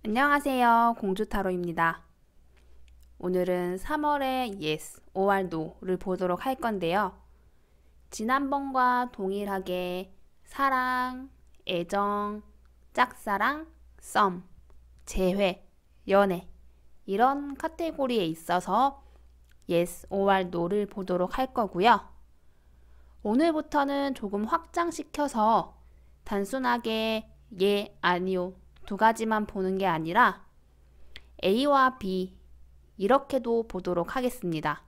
안녕하세요. 공주타로입니다. 오늘은 3월의 Yes, or No를 보도록 할 건데요. 지난번과 동일하게 사랑, 애정, 짝사랑, 썸, 재회, 연애 이런 카테고리에 있어서 Yes, or No를 보도록 할 거고요. 오늘부터는 조금 확장시켜서 단순하게 예, 아니요 두 가지만 보는 게 아니라 A와 B 이렇게도 보도록 하겠습니다.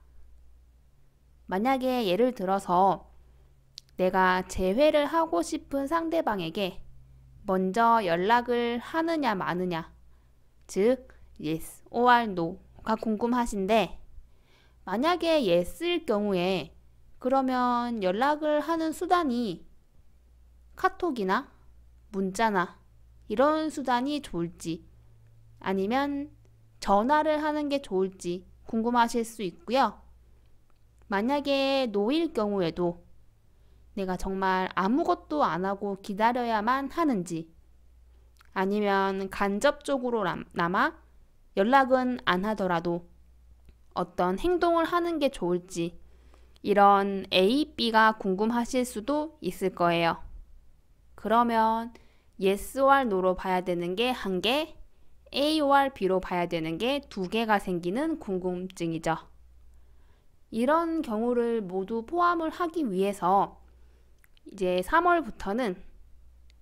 만약에 예를 들어서 내가 재회를 하고 싶은 상대방에게 먼저 연락을 하느냐 마느냐, 즉 yes or no가 궁금하신데, 만약에 yes일 경우에 그러면 연락을 하는 수단이 카톡이나 문자나 이런 수단이 좋을지, 아니면 전화를 하는 게 좋을지 궁금하실 수 있고요. 만약에 노일 경우에도 내가 정말 아무것도 안 하고 기다려야만 하는지, 아니면 간접적으로나마 연락은 안 하더라도 어떤 행동을 하는 게 좋을지, 이런 A, B가 궁금하실 수도 있을 거예요. 그러면 yes or no로 봐야 되는 게 한 개, A or B로 봐야 되는 게 두 개가 생기는 궁금증이죠. 이런 경우를 모두 포함을 하기 위해서 이제 3월부터는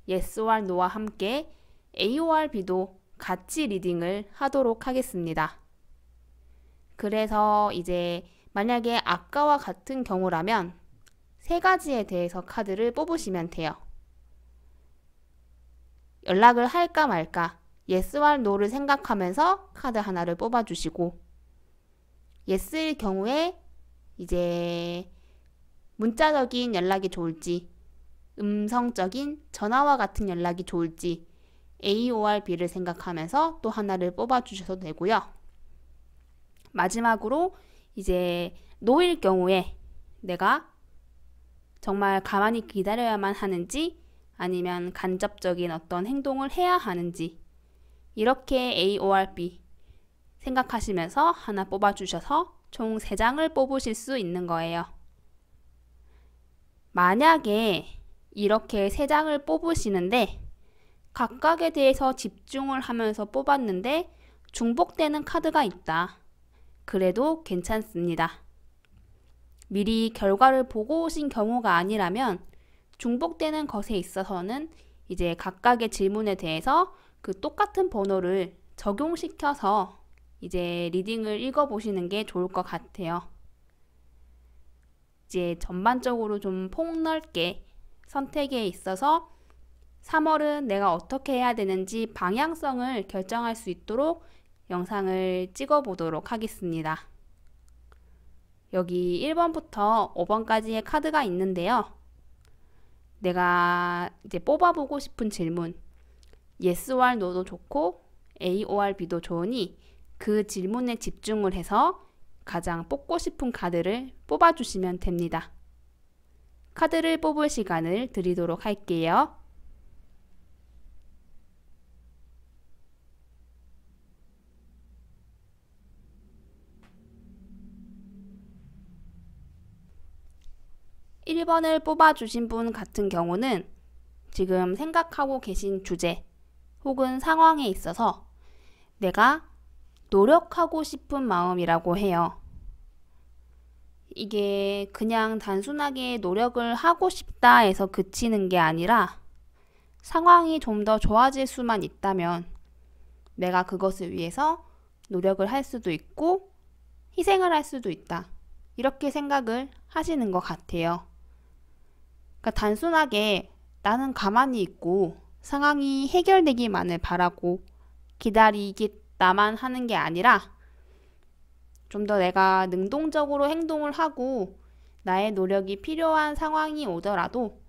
yes or no와 함께 A or B도 같이 리딩을 하도록 하겠습니다. 그래서 이제 만약에 아까와 같은 경우라면 세 가지에 대해서 카드를 뽑으시면 돼요. 연락을 할까 말까, yes or no를 생각하면서 카드 하나를 뽑아주시고, yes일 경우에 이제 문자적인 연락이 좋을지, 음성적인 전화와 같은 연락이 좋을지, A or B를 생각하면서 또 하나를 뽑아주셔도 되고요. 마지막으로 이제 no일 경우에 내가 정말 가만히 기다려야만 하는지, 아니면 간접적인 어떤 행동을 해야 하는지, 이렇게 A or B 생각하시면서 하나 뽑아주셔서 총 3장을 뽑으실 수 있는 거예요. 만약에 이렇게 3장을 뽑으시는데 각각에 대해서 집중을 하면서 뽑았는데 중복되는 카드가 있다. 그래도 괜찮습니다. 미리 결과를 보고 오신 경우가 아니라면 중복되는 것에 있어서는 이제 각각의 질문에 대해서 그 똑같은 번호를 적용시켜서 이제 리딩을 읽어보시는 게 좋을 것 같아요. 이제 전반적으로 좀 폭넓게 선택에 있어서 3월은 내가 어떻게 해야 되는지 방향성을 결정할 수 있도록 영상을 찍어 보도록 하겠습니다. 여기 1번부터 5번까지의 카드가 있는데요. 내가 이제 뽑아보고 싶은 질문, yes or no도 좋고 A or B도 좋으니 그 질문에 집중을 해서 가장 뽑고 싶은 카드를 뽑아주시면 됩니다. 카드를 뽑을 시간을 드리도록 할게요. (1번을) 뽑아주신 분 같은 경우는 지금 생각하고 계신 주제 혹은 상황에 있어서 내가 노력하고 싶은 마음이라고 해요. 이게 그냥 단순하게 노력을 하고 싶다 해서 그치는 게 아니라 상황이 좀 더 좋아질 수만 있다면 내가 그것을 위해서 노력을 할 수도 있고 희생을 할 수도 있다. 이렇게 생각을 하시는 것 같아요. 그러니까 단순하게 나는 가만히 있고 상황이 해결되기만을 바라고 기다리겠다만 하는 게 아니라 좀 더 내가 능동적으로 행동을 하고 나의 노력이 필요한 상황이 오더라도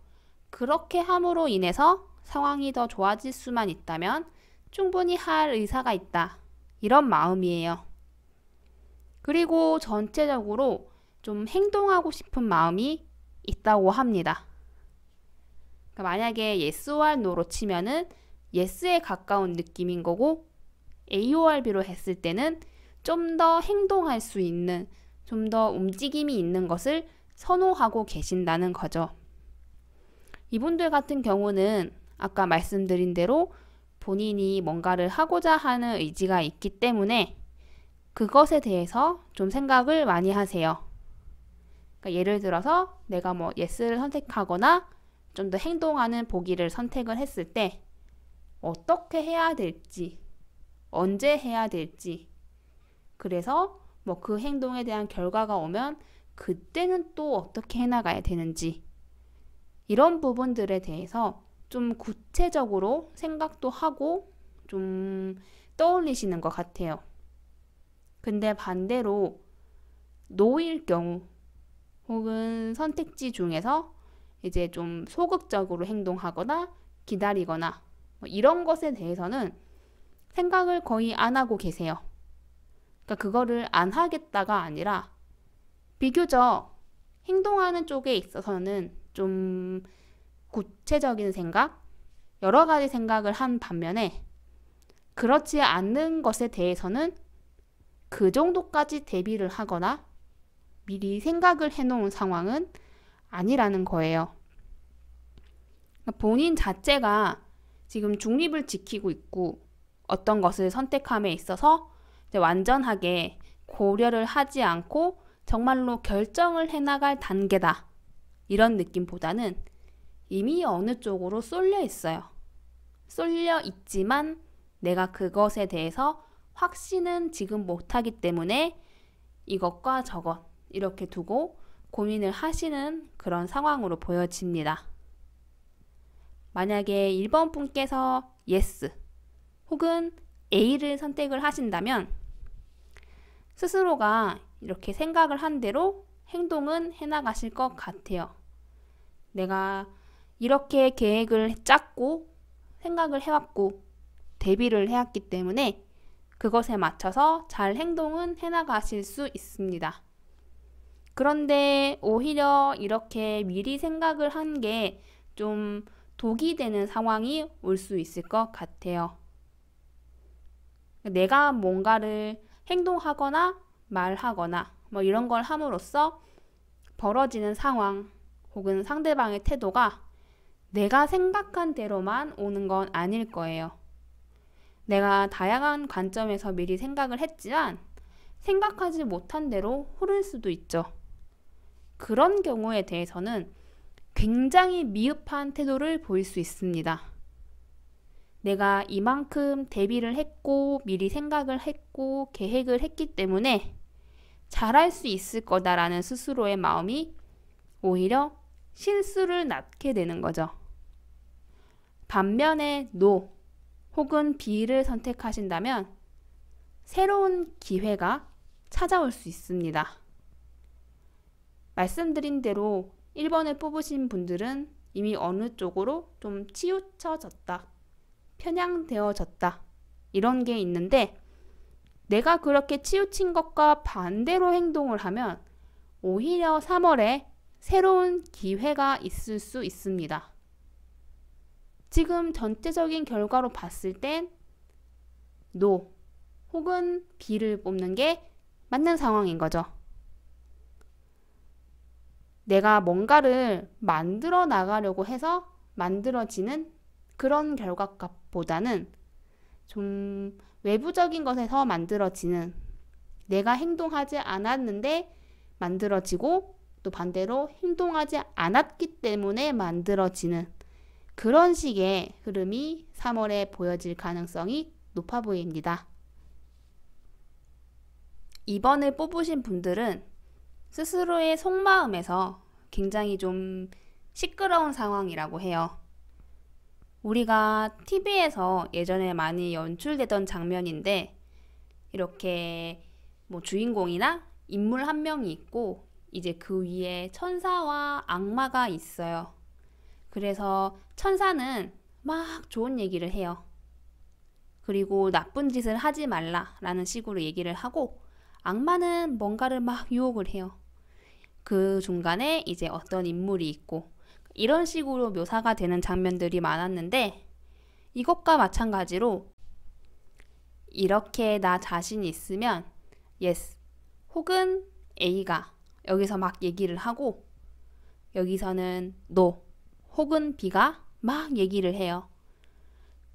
그렇게 함으로 인해서 상황이 더 좋아질 수만 있다면 충분히 할 의사가 있다. 이런 마음이에요. 그리고 전체적으로 좀 행동하고 싶은 마음이 있다고 합니다. 그러니까 만약에 yes or no로 치면은 yes에 가까운 느낌인 거고, AORB로 했을 때는 좀 더 행동할 수 있는, 좀 더 움직임이 있는 것을 선호하고 계신다는 거죠. 이분들 같은 경우는 아까 말씀드린 대로 본인이 뭔가를 하고자 하는 의지가 있기 때문에 그것에 대해서 좀 생각을 많이 하세요. 그러니까 예를 들어서 내가 뭐 yes를 선택하거나 좀 더 행동하는 보기를 선택을 했을 때 어떻게 해야 될지, 언제 해야 될지, 그래서 뭐 그 행동에 대한 결과가 오면 그때는 또 어떻게 해나가야 되는지, 이런 부분들에 대해서 좀 구체적으로 생각도 하고 좀 떠올리시는 것 같아요. 근데 반대로 no일 경우 혹은 선택지 중에서 이제 좀 소극적으로 행동하거나 기다리거나 뭐 이런 것에 대해서는 생각을 거의 안 하고 계세요. 그러니까 그거를 안 하겠다가 아니라 비교적 행동하는 쪽에 있어서는 좀 구체적인 생각, 여러 가지 생각을 한 반면에 그렇지 않는 것에 대해서는 그 정도까지 대비를 하거나 미리 생각을 해놓은 상황은 아니라는 거예요. 본인 자체가 지금 중립을 지키고 있고 어떤 것을 선택함에 있어서 완전하게 고려를 하지 않고 정말로 결정을 해나갈 단계다, 이런 느낌보다는 이미 어느 쪽으로 쏠려 있어요. 쏠려 있지만 내가 그것에 대해서 확신은 지금 못하기 때문에 이것과 저것 이렇게 두고 고민을 하시는 그런 상황으로 보여집니다. 만약에 1번 분께서 yes 혹은 A를 선택을 하신다면 스스로가 이렇게 생각을 한 대로 행동은 해나가실 것 같아요. 내가 이렇게 계획을 짰고 생각을 해왔고 대비를 해왔기 때문에 그것에 맞춰서 잘 행동은 해나가실 수 있습니다. 그런데 오히려 이렇게 미리 생각을 한 게 좀 독이 되는 상황이 올 수 있을 것 같아요. 내가 뭔가를 행동하거나 말하거나 뭐 이런 걸 함으로써 벌어지는 상황 혹은 상대방의 태도가 내가 생각한 대로만 오는 건 아닐 거예요. 내가 다양한 관점에서 미리 생각을 했지만 생각하지 못한 대로 흐를 수도 있죠. 그런 경우에 대해서는 굉장히 미흡한 태도를 보일 수 있습니다. 내가 이만큼 대비를 했고 미리 생각을 했고 계획을 했기 때문에 잘할 수 있을 거다라는 스스로의 마음이 오히려 실수를 낳게 되는 거죠. 반면에 no 혹은 B를 선택하신다면 새로운 기회가 찾아올 수 있습니다. 말씀드린 대로 1번을 뽑으신 분들은 이미 어느 쪽으로 좀 치우쳐졌다, 편향되어졌다, 이런 게 있는데 내가 그렇게 치우친 것과 반대로 행동을 하면 오히려 3월에 새로운 기회가 있을 수 있습니다. 지금 전체적인 결과로 봤을 땐 no 혹은 B를 뽑는 게 맞는 상황인 거죠. 내가 뭔가를 만들어 나가려고 해서 만들어지는 그런 결과값보다는 좀 외부적인 것에서 만들어지는, 내가 행동하지 않았는데 만들어지고 또 반대로 행동하지 않았기 때문에 만들어지는 그런 식의 흐름이 3월에 보여질 가능성이 높아 보입니다. 2번을 뽑으신 분들은 스스로의 속마음에서 굉장히 좀 시끄러운 상황이라고 해요. 우리가 TV에서 예전에 많이 연출되던 장면인데 이렇게 뭐 주인공이나 인물 한 명이 있고 이제 그 위에 천사와 악마가 있어요. 그래서 천사는 막 좋은 얘기를 해요. 그리고 나쁜 짓을 하지 말라라는 식으로 얘기를 하고 악마는 뭔가를 막 유혹을 해요. 그 중간에 이제 어떤 인물이 있고 이런 식으로 묘사가 되는 장면들이 많았는데 이것과 마찬가지로 이렇게 나 자신이 있으면 yes 혹은 A가 여기서 막 얘기를 하고 여기서는 no 혹은 B가 막 얘기를 해요.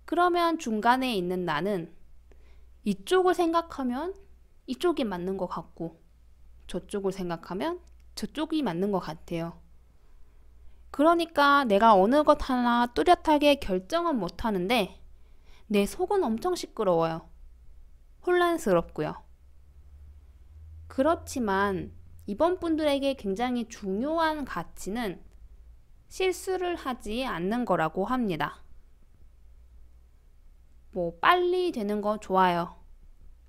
그러면 중간에 있는 나는 이쪽을 생각하면 이쪽이 맞는 것 같고 저쪽을 생각하면 저쪽이 맞는 것 같아요. 그러니까 내가 어느 것 하나 뚜렷하게 결정은 못하는데 내 속은 엄청 시끄러워요. 혼란스럽고요. 그렇지만 이번 분들에게 굉장히 중요한 가치는 실수를 하지 않는 거라고 합니다. 뭐 빨리 되는 거 좋아요.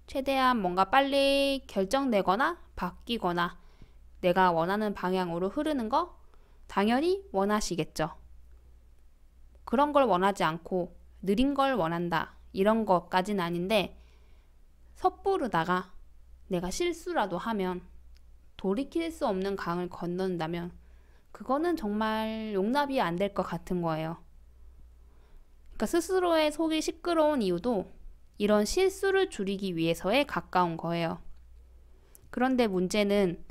최대한 뭔가 빨리 결정되거나 바뀌거나 내가 원하는 방향으로 흐르는 거 당연히 원하시겠죠. 그런 걸 원하지 않고 느린 걸 원한다. 이런 것까진 아닌데 섣부르다가 내가 실수라도 하면 돌이킬 수 없는 강을 건넌다면 그거는 정말 용납이 안 될 것 같은 거예요. 그러니까 스스로의 속이 시끄러운 이유도 이런 실수를 줄이기 위해서에 가까운 거예요. 그런데 문제는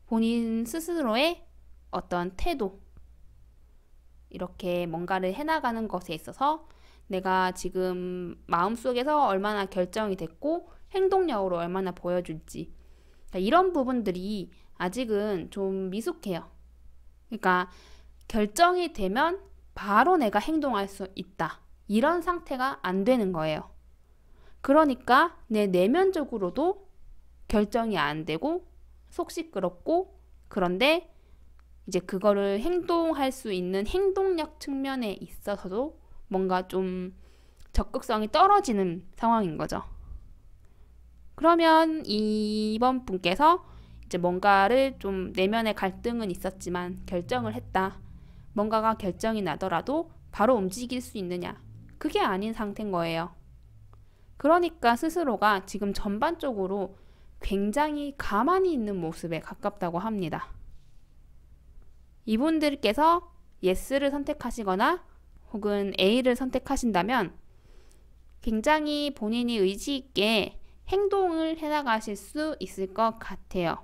본인 스스로의 어떤 태도, 이렇게 뭔가를 해나가는 것에 있어서 내가 지금 마음속에서 얼마나 결정이 됐고 행동력으로 얼마나 보여줄지 그러니까 이런 부분들이 아직은 좀 미숙해요. 그러니까 결정이 되면 바로 내가 행동할 수 있다. 이런 상태가 안 되는 거예요. 그러니까 내 내면적으로도 결정이 안 되고 속 시끄럽고 그런데 이제 그거를 행동할 수 있는 행동력 측면에 있어서도 뭔가 좀 적극성이 떨어지는 상황인 거죠. 그러면 이번 분께서 이제 뭔가를 좀 내면의 갈등은 있었지만 결정을 했다. 뭔가가 결정이 나더라도 바로 움직일 수 있느냐? 그게 아닌 상태인 거예요. 그러니까 스스로가 지금 전반적으로 굉장히 가만히 있는 모습에 가깝다고 합니다. 이분들께서 yes를 선택하시거나 혹은 A를 선택하신다면 굉장히 본인이 의지 있게 행동을 해나가실 수 있을 것 같아요.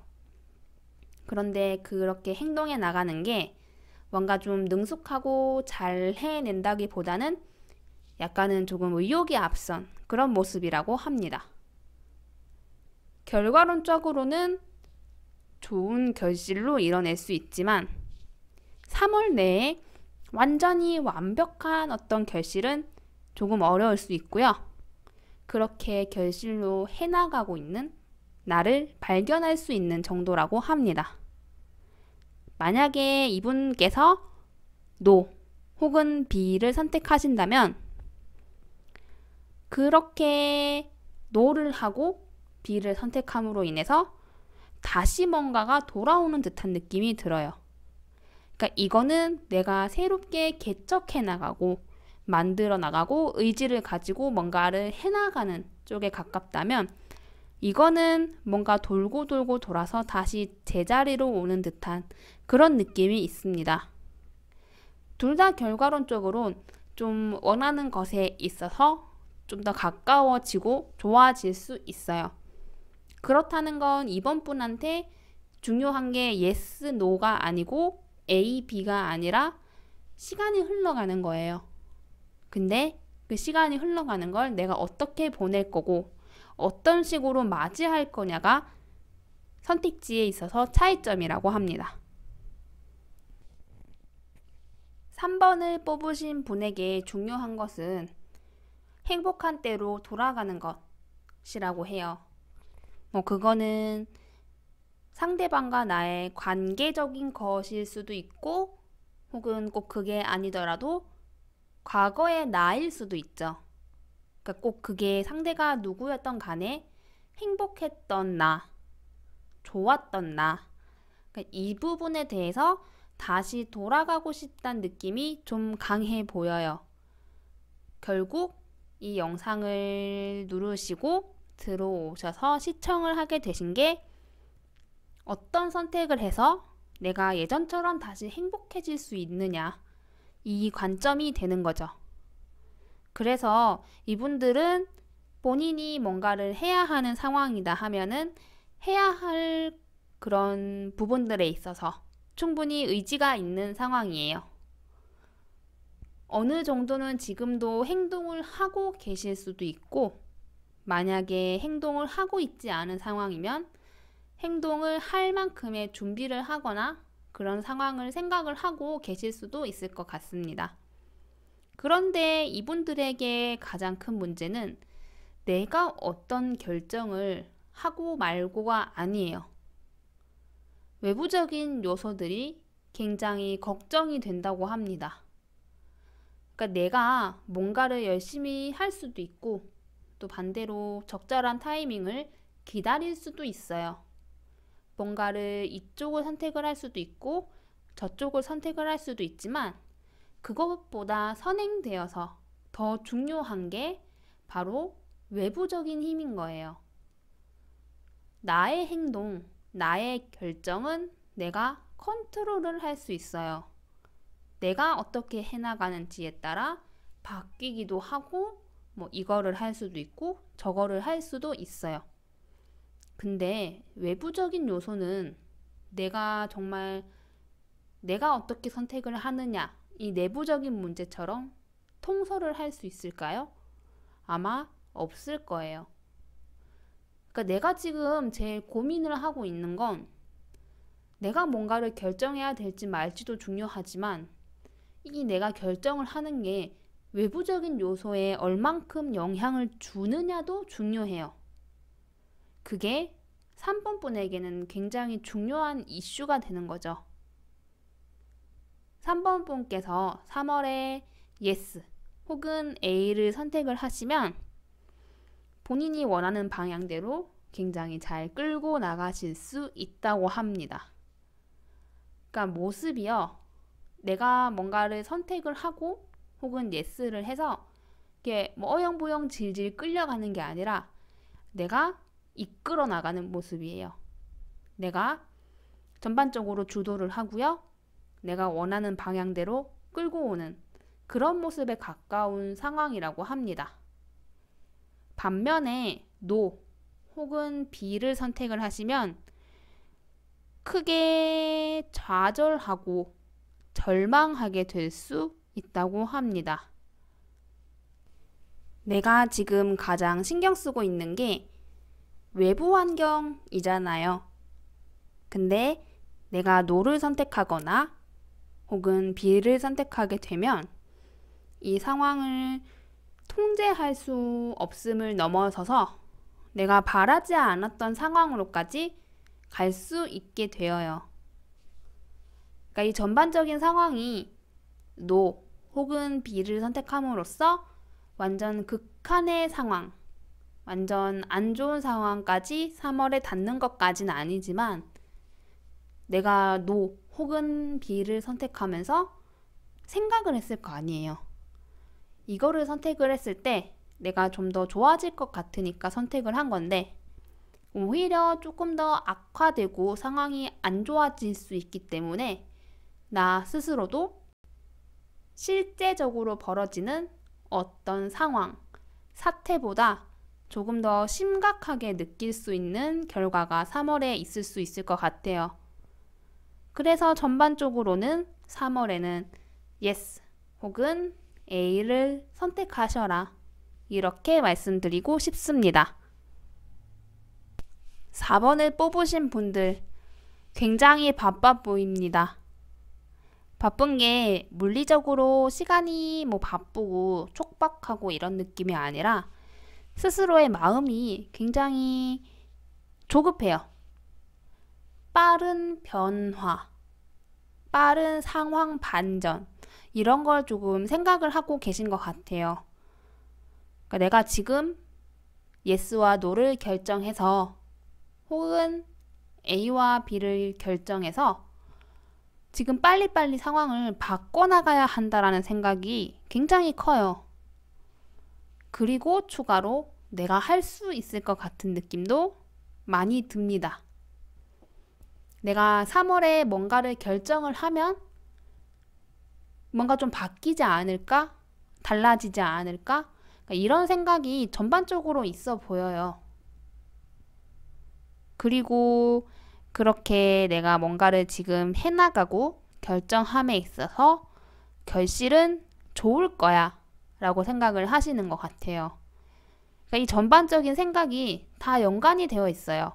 그런데 그렇게 행동해 나가는 게 뭔가 좀 능숙하고 잘 해낸다기보다는 약간은 조금 의욕이 앞선 그런 모습이라고 합니다. 결과론적으로는 좋은 결실로 이뤄낼 수 있지만 3월 내에 완전히 완벽한 어떤 결실은 조금 어려울 수 있고요. 그렇게 결실로 해나가고 있는 나를 발견할 수 있는 정도라고 합니다. 만약에 이분께서 No 혹은 B를 선택하신다면 그렇게 No를 하고 B를 선택함으로 인해서 다시 뭔가가 돌아오는 듯한 느낌이 들어요. 그러니까 이거는 내가 새롭게 개척해 나가고 만들어 나가고 의지를 가지고 뭔가를 해나가는 쪽에 가깝다면 이거는 뭔가 돌고 돌고 돌아서 다시 제자리로 오는 듯한 그런 느낌이 있습니다. 둘 다 결과론적으로 좀 원하는 것에 있어서 좀 더 가까워지고 좋아질 수 있어요. 그렇다는 건 이번 분한테 중요한 게 yes, no가 아니고 A, B가 아니라 시간이 흘러가는 거예요. 근데 그 시간이 흘러가는 걸 내가 어떻게 보낼 거고 어떤 식으로 맞이할 거냐가 선택지에 있어서 차이점이라고 합니다. 3번을 뽑으신 분에게 중요한 것은 행복한 때로 돌아가는 것이라고 해요. 그거는 상대방과 나의 관계적인 것일 수도 있고 혹은 꼭 그게 아니더라도 과거의 나일 수도 있죠. 그러니까 꼭 그게 상대가 누구였던 간에 행복했던 나, 좋았던 나, 그러니까 이 부분에 대해서 다시 돌아가고 싶다는 느낌이 좀 강해 보여요. 결국 이 영상을 누르시고 들어오셔서 시청을 하게 되신 게 어떤 선택을 해서 내가 예전처럼 다시 행복해질 수 있느냐 이 관점이 되는 거죠. 그래서 이분들은 본인이 뭔가를 해야 하는 상황이다 하면은 해야 할 그런 부분들에 있어서 충분히 의지가 있는 상황이에요. 어느 정도는 지금도 행동을 하고 계실 수도 있고, 만약에 행동을 하고 있지 않은 상황이면 행동을 할 만큼의 준비를 하거나 그런 상황을 생각을 하고 계실 수도 있을 것 같습니다. 그런데 이분들에게 가장 큰 문제는 내가 어떤 결정을 하고 말고가 아니에요. 외부적인 요소들이 굉장히 걱정이 된다고 합니다. 그러니까 내가 뭔가를 열심히 할 수도 있고 또 반대로 적절한 타이밍을 기다릴 수도 있어요. 뭔가를 이쪽을 선택을 할 수도 있고 저쪽을 선택을 할 수도 있지만 그것보다 선행되어서 더 중요한 게 바로 외부적인 힘인 거예요. 나의 행동, 나의 결정은 내가 컨트롤을 할 수 있어요. 내가 어떻게 해나가는지에 따라 바뀌기도 하고 이거를 할 수도 있고 저거를 할 수도 있어요. 근데 외부적인 요소는 내가 어떻게 선택을 하느냐, 이 내부적인 문제처럼 통솔을 할 수 있을까요? 아마 없을 거예요. 그러니까 내가 지금 제일 고민을 하고 있는 건 내가 뭔가를 결정해야 될지 말지도 중요하지만 이 내가 결정을 하는 게 외부적인 요소에 얼만큼 영향을 주느냐도 중요해요. 그게 3번 분에게는 굉장히 중요한 이슈가 되는 거죠. 3번 분께서 3월에 yes 혹은 A를 선택을 하시면 본인이 원하는 방향대로 굉장히 잘 끌고 나가실 수 있다고 합니다. 그러니까 모습이요. 내가 뭔가를 선택을 하고 혹은 yes를 해서 이게 어영부영 질질 끌려가는 게 아니라 내가 이끌어 나가는 모습이에요. 내가 전반적으로 주도를 하고요. 내가 원하는 방향대로 끌고 오는 그런 모습에 가까운 상황이라고 합니다. 반면에 no 혹은 B를 선택을 하시면 크게 좌절하고 절망하게 될 수 있다고 합니다. 내가 지금 가장 신경 쓰고 있는 게 외부 환경이잖아요. 근데 내가 no를 선택하거나 혹은 B를 선택하게 되면 이 상황을 통제할 수 없음을 넘어서서 내가 바라지 않았던 상황으로까지 갈 수 있게 되어요. 그러니까 이 전반적인 상황이 no 혹은 B를 선택함으로써 완전 극한의 상황, 완전 안 좋은 상황까지 3월에 닿는 것까지는 아니지만 내가 no 혹은 B를 선택하면서 생각을 했을 거 아니에요. 이거를 선택을 했을 때 내가 좀 더 좋아질 것 같으니까 선택을 한 건데 오히려 조금 더 악화되고 상황이 안 좋아질 수 있기 때문에 나 스스로도 실제적으로 벌어지는 어떤 상황, 사태보다 조금 더 심각하게 느낄 수 있는 결과가 3월에 있을 수 있을 것 같아요. 그래서 전반적으로는 3월에는 yes 혹은 A를 선택하셔라. 이렇게 말씀드리고 싶습니다. 4번을 뽑으신 분들 굉장히 바빠 보입니다. 바쁜 게 물리적으로 시간이 바쁘고 촉박하고 이런 느낌이 아니라 스스로의 마음이 굉장히 조급해요. 빠른 변화, 빠른 상황 반전 이런 걸 조금 생각을 하고 계신 것 같아요. 그러니까 내가 지금 yes와 no를 결정해서 혹은 A와 B를 결정해서 지금 빨리빨리 상황을 바꿔나가야 한다라는 생각이 굉장히 커요. 그리고 추가로 내가 할 수 있을 것 같은 느낌도 많이 듭니다. 내가 3월에 뭔가를 결정을 하면 뭔가 좀 바뀌지 않을까? 달라지지 않을까? 그러니까 이런 생각이 전반적으로 있어 보여요. 그리고 그렇게 내가 뭔가를 지금 해나가고 결정함에 있어서 결실은 좋을 거야 라고 생각을 하시는 것 같아요. 그러니까 이 전반적인 생각이 다 연관이 되어 있어요.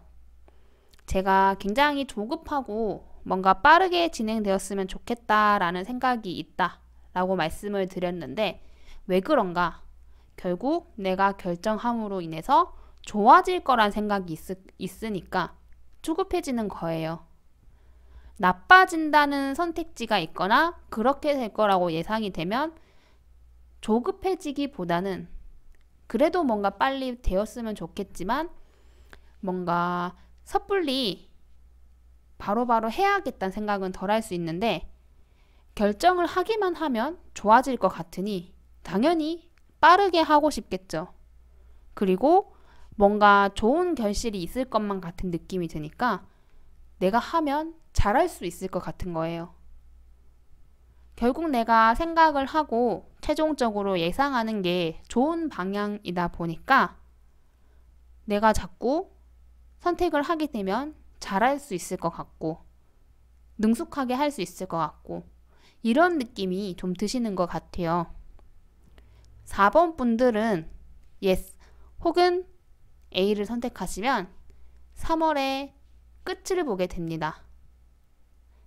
제가 굉장히 조급하고 뭔가 빠르게 진행되었으면 좋겠다라는 생각이 있다 라고 말씀을 드렸는데 왜 그런가? 결국 내가 결정함으로 인해서 좋아질 거란 생각이 있으니까 조급해지는 거예요. 나빠진다는 선택지가 있거나 그렇게 될 거라고 예상이 되면 조급해지기보다는 그래도 뭔가 빨리 되었으면 좋겠지만 뭔가 섣불리 바로바로 해야겠다는 생각은 덜 할 수 있는데 결정을 하기만 하면 좋아질 것 같으니 당연히 빠르게 하고 싶겠죠. 그리고 뭔가 좋은 결실이 있을 것만 같은 느낌이 드니까 내가 하면 잘할 수 있을 것 같은 거예요. 결국 내가 생각을 하고 최종적으로 예상하는 게 좋은 방향이다 보니까 내가 자꾸 선택을 하게 되면 잘할 수 있을 것 같고 능숙하게 할 수 있을 것 같고 이런 느낌이 좀 드시는 것 같아요. 4번 분들은 yes 혹은 A를 선택하시면 3월의 끝을 보게 됩니다.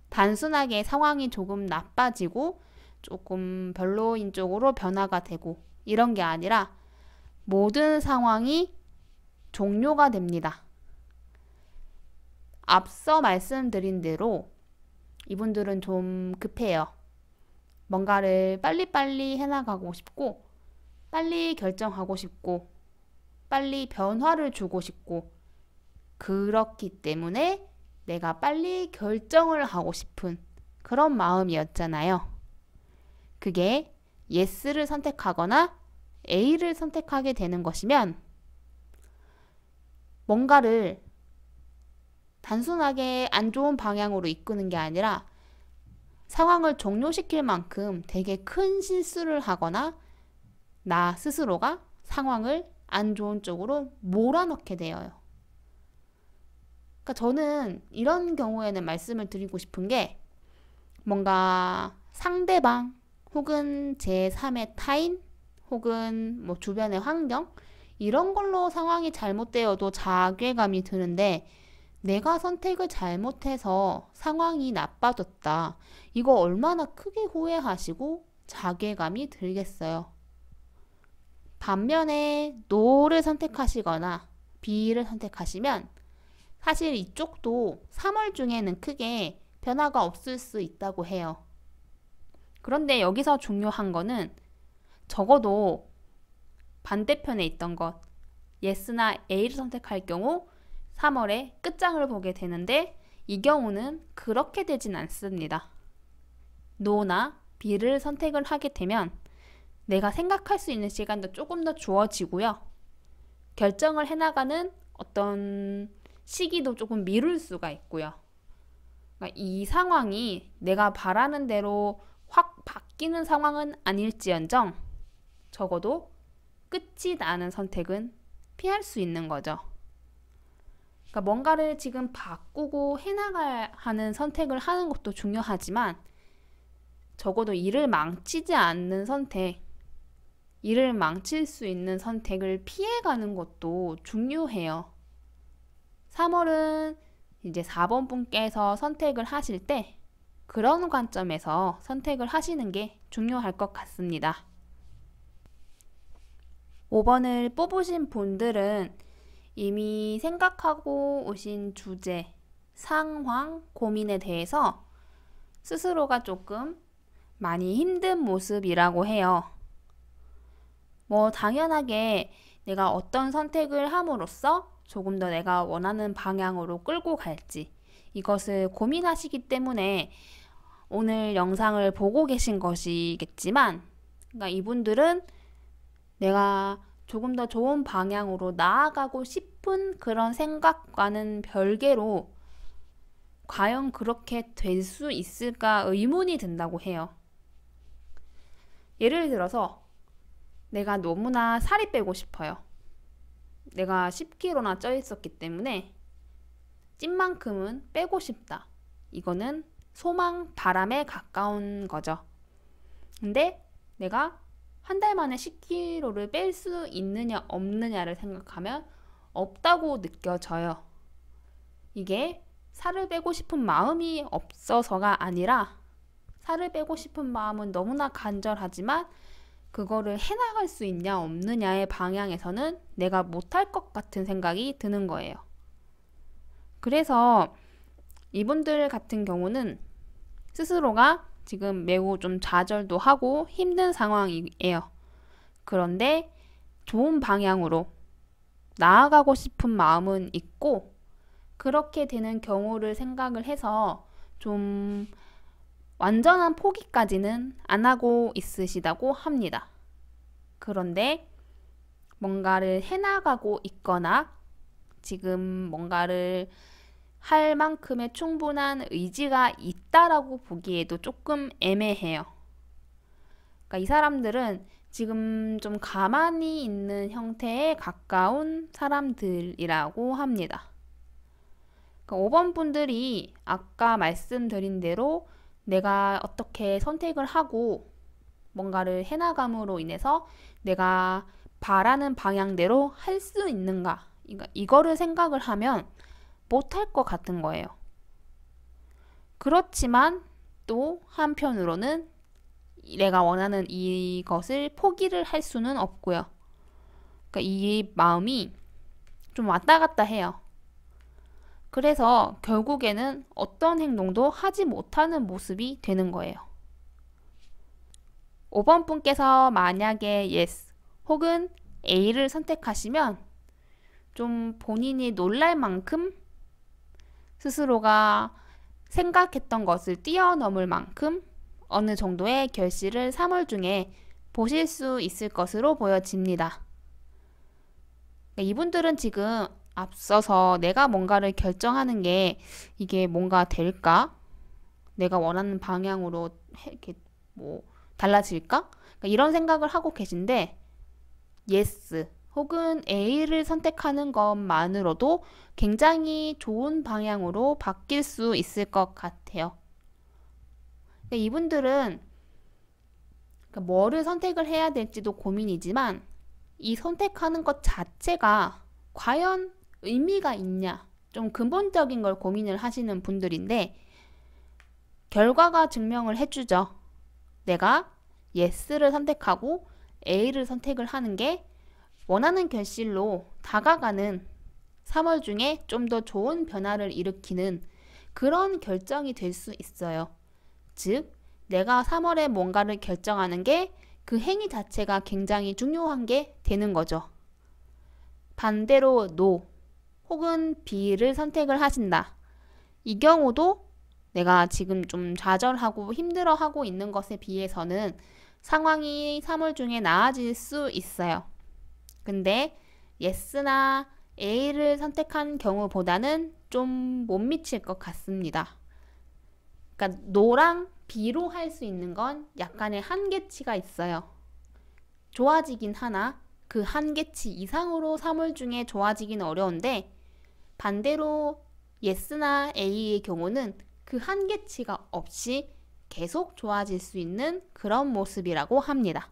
단순하게 상황이 조금 나빠지고 조금 별로인 쪽으로 변화가 되고 이런 게 아니라 모든 상황이 종료가 됩니다. 앞서 말씀드린 대로 이분들은 좀 급해요. 뭔가를 빨리빨리 해나가고 싶고 빨리 결정하고 싶고 빨리 변화를 주고 싶고 그렇기 때문에 내가 빨리 결정을 하고 싶은 그런 마음이었잖아요. 그게 yes를 선택하거나 A를 선택하게 되는 것이면 뭔가를 단순하게 안 좋은 방향으로 이끄는 게 아니라 상황을 종료시킬 만큼 되게 큰 실수를 하거나 나 스스로가 상황을 안 좋은 쪽으로 몰아넣게 되어요. 그러니까 저는 이런 경우에는 말씀을 드리고 싶은 게 뭔가 상대방 혹은 제3의 타인 혹은 뭐 주변의 환경 이런 걸로 상황이 잘못되어도 자괴감이 드는데 내가 선택을 잘못해서 상황이 나빠졌다. 이거 얼마나 크게 후회하시고 자괴감이 들겠어요. 반면에 no를 선택하시거나 B를 선택하시면 사실 이쪽도 3월 중에는 크게 변화가 없을 수 있다고 해요. 그런데 여기서 중요한 거는 적어도 반대편에 있던 것 yes나 A를 선택할 경우 3월에 끝장을 보게 되는데 이 경우는 그렇게 되진 않습니다. no나 B를 선택을 하게 되면 내가 생각할 수 있는 시간도 조금 더 주어지고요. 결정을 해나가는 어떤 시기도 조금 미룰 수가 있고요. 그러니까 이 상황이 내가 바라는 대로 확 바뀌는 상황은 아닐지언정 적어도 끝이 나는 선택은 피할 수 있는 거죠. 그러니까 뭔가를 지금 바꾸고 해나가야 하는 선택을 하는 것도 중요하지만 적어도 일을 망치지 않는 선택, 일을 망칠 수 있는 선택을 피해가는 것도 중요해요. 3월은 이제 4번 분께서 선택을 하실 때 그런 관점에서 선택을 하시는 게 중요할 것 같습니다. 5번을 뽑으신 분들은 이미 생각하고 오신 주제, 상황, 고민에 대해서 스스로가 조금 많이 힘든 모습이라고 해요. 뭐 당연하게 내가 어떤 선택을 함으로써 조금 더 내가 원하는 방향으로 끌고 갈지 이것을 고민하시기 때문에 오늘 영상을 보고 계신 것이겠지만 그러니까 이분들은 내가 조금 더 좋은 방향으로 나아가고 싶은 그런 생각과는 별개로 과연 그렇게 될 수 있을까 의문이 든다고 해요. 예를 들어서 내가 너무나 살이 빼고 싶어요. 내가 10kg나 쪄 있었기 때문에 찐만큼은 빼고 싶다. 이거는 소망, 바람에 가까운 거죠. 근데 내가 한 달 만에 10kg를 뺄 수 있느냐 없느냐를 생각하면 없다고 느껴져요. 이게 살을 빼고 싶은 마음이 없어서가 아니라 살을 빼고 싶은 마음은 너무나 간절하지만 그거를 해나갈 수 있냐 없느냐의 방향에서는 내가 못할 것 같은 생각이 드는 거예요. 그래서 이분들 같은 경우는 스스로가 지금 매우 좀 좌절도 하고 힘든 상황이에요. 그런데 좋은 방향으로 나아가고 싶은 마음은 있고 그렇게 되는 경우를 생각을 해서 좀 완전한 포기까지는 안 하고 있으시다고 합니다. 그런데 뭔가를 해나가고 있거나 지금 뭔가를 할 만큼의 충분한 의지가 있다라고 보기에도 조금 애매해요. 그러니까 이 사람들은 지금 좀 가만히 있는 형태에 가까운 사람들이라고 합니다. 그러니까 5번 분들이 아까 말씀드린 대로 내가 어떻게 선택을 하고 뭔가를 해나감으로 인해서 내가 바라는 방향대로 할 수 있는가 이거를 생각을 하면 못할 것 같은 거예요. 그렇지만 또 한편으로는 내가 원하는 이것을 포기를 할 수는 없고요. 그러니까 이 마음이 좀 왔다 갔다 해요. 그래서 결국에는 어떤 행동도 하지 못하는 모습이 되는 거예요. 5번 분께서 만약에 yes 혹은 A를 선택하시면 좀 본인이 놀랄 만큼 스스로가 생각했던 것을 뛰어넘을 만큼 어느 정도의 결실을 3월 중에 보실 수 있을 것으로 보여집니다. 이분들은 지금 앞서서 내가 뭔가를 결정하는 게 이게 뭔가 될까? 내가 원하는 방향으로 이렇게 달라질까? 이런 생각을 하고 계신데 yes 혹은 A를 선택하는 것만으로도 굉장히 좋은 방향으로 바뀔 수 있을 것 같아요. 이분들은 뭐를 선택을 해야 될지도 고민이지만 이 선택하는 것 자체가 과연 의미가 있냐? 좀 근본적인 걸 고민을 하시는 분들인데 결과가 증명을 해주죠. 내가 yes를 선택하고 A를 선택을 하는 게 원하는 결실로 다가가는 3월 중에 좀 더 좋은 변화를 일으키는 그런 결정이 될 수 있어요. 즉, 내가 3월에 뭔가를 결정하는 게 그 행위 자체가 굉장히 중요한 게 되는 거죠. 반대로 no 혹은 B를 선택을 하신다. 이 경우도 내가 지금 좀 좌절하고 힘들어하고 있는 것에 비해서는 상황이 3월 중에 나아질 수 있어요. 근데 yes나 A를 선택한 경우보다는 좀 못 미칠 것 같습니다. 그러니까 no랑 B로 할 수 있는 건 약간의 한계치가 있어요. 좋아지긴 하나 그 한계치 이상으로 3월 중에 좋아지긴 어려운데 반대로 yes나 A의 경우는 그 한계치가 없이 계속 좋아질 수 있는 그런 모습이라고 합니다.